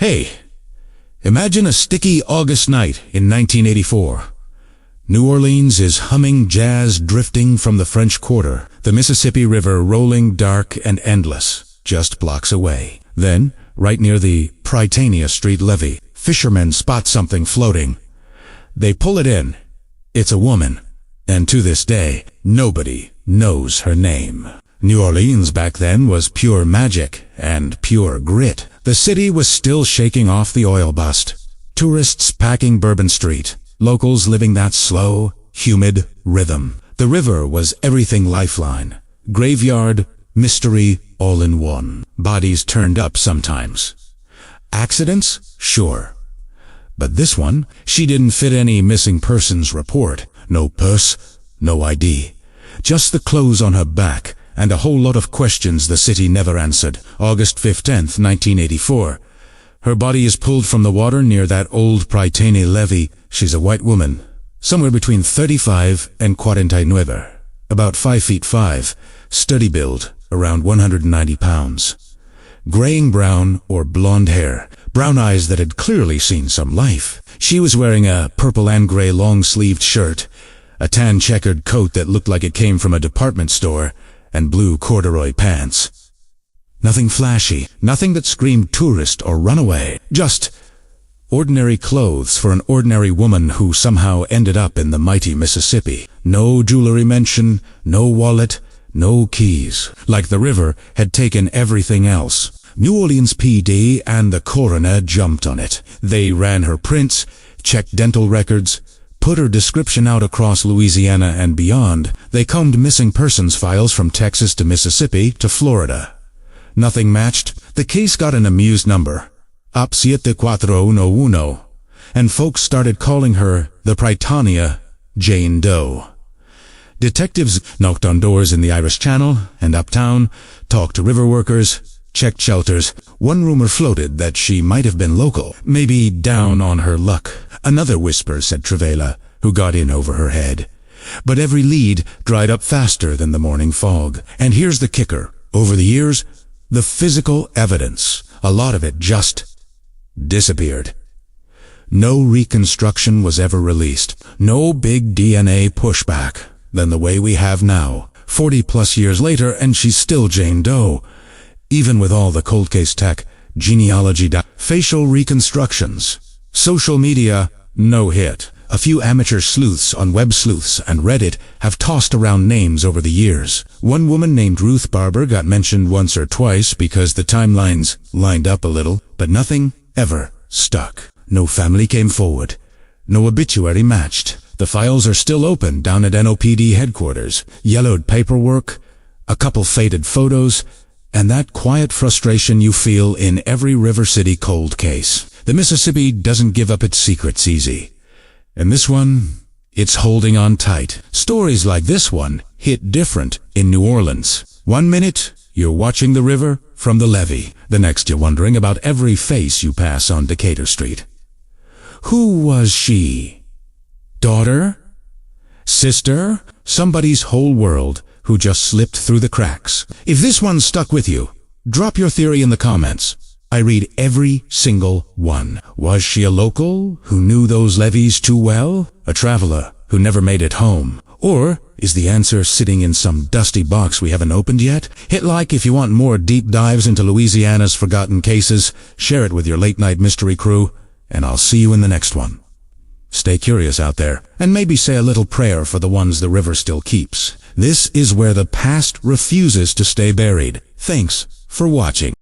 Hey, imagine a sticky August night in 1984. New Orleans is humming jazz drifting from the French Quarter, the Mississippi River rolling dark and endless, just blocks away. Then, right near the Prytania Street levee, fishermen spot something floating. They pull it in. It's a woman, and to this day, nobody knows her name. New Orleans back then was pure magic and pure grit. The city was still shaking off the oil bust. Tourists packing Bourbon Street. Locals living that slow, humid rhythm. The river was everything lifeline. Graveyard, mystery, all in one. Bodies turned up sometimes. Accidents? Sure. But this one, she didn't fit any missing persons report. No purse, no ID. Just the clothes on her back, and a whole lot of questions the city never answered. August 15th, 1984. Her body is pulled from the water near that old Prytania levee. She's a white woman, somewhere between 35 and 49, about 5'5", sturdy build, around 190 pounds. Graying brown or blonde hair, brown eyes that had clearly seen some life. She was wearing a purple and gray long-sleeved shirt, a tan checkered coat that looked like it came from a department store, and blue corduroy pants. Nothing flashy, nothing that screamed tourist or runaway, just ordinary clothes for an ordinary woman who somehow ended up in the mighty Mississippi. No jewelry mention, no wallet, no keys. Like the river had taken everything else. New Orleans PD and the coroner jumped on it. They ran her prints, checked dental records, put her description out across Louisiana and beyond. They combed missing persons files from Texas to Mississippi to Florida. Nothing matched. The case got an amused number, up 741, and folks started calling her the Prytania Jane Doe. Detectives knocked on doors in the Irish Channel and uptown, talked to river workers, checked shelters. One rumor floated that she might have been local, maybe down on her luck. Another whisper said Trevela, who got in over her head. But every lead dried up faster than the morning fog. And here's the kicker. Over the years, the physical evidence, a lot of it just disappeared. No reconstruction was ever released. No big DNA pushback than the way we have now. 40+ years later, and she's still Jane Doe. Even with all the cold case tech, genealogy, facial reconstructions. Social media, no hit. A few amateur sleuths on Web Sleuths and Reddit have tossed around names over the years. One woman named Ruth Barber got mentioned once or twice because the timelines lined up a little, but nothing ever stuck. No family came forward. No obituary matched. The files are still open down at NOPD headquarters. Yellowed paperwork, a couple faded photos, and that quiet frustration you feel in every River City cold case. The Mississippi doesn't give up its secrets easy. And this one, it's holding on tight. Stories like this one hit different in New Orleans. One minute, you're watching the river from the levee. The next, you're wondering about every face you pass on Decatur Street. Who was she? Daughter? Sister? Somebody's whole world who just slipped through the cracks. If this one stuck with you, drop your theory in the comments. I read every single one. Was she a local who knew those levees too well? A traveler who never made it home? Or is the answer sitting in some dusty box we haven't opened yet? Hit like if you want more deep dives into Louisiana's forgotten cases. Share it with your late-night mystery crew, and I'll see you in the next one. Stay curious out there, and maybe say a little prayer for the ones the river still keeps. This is where the past refuses to stay buried. Thanks for watching.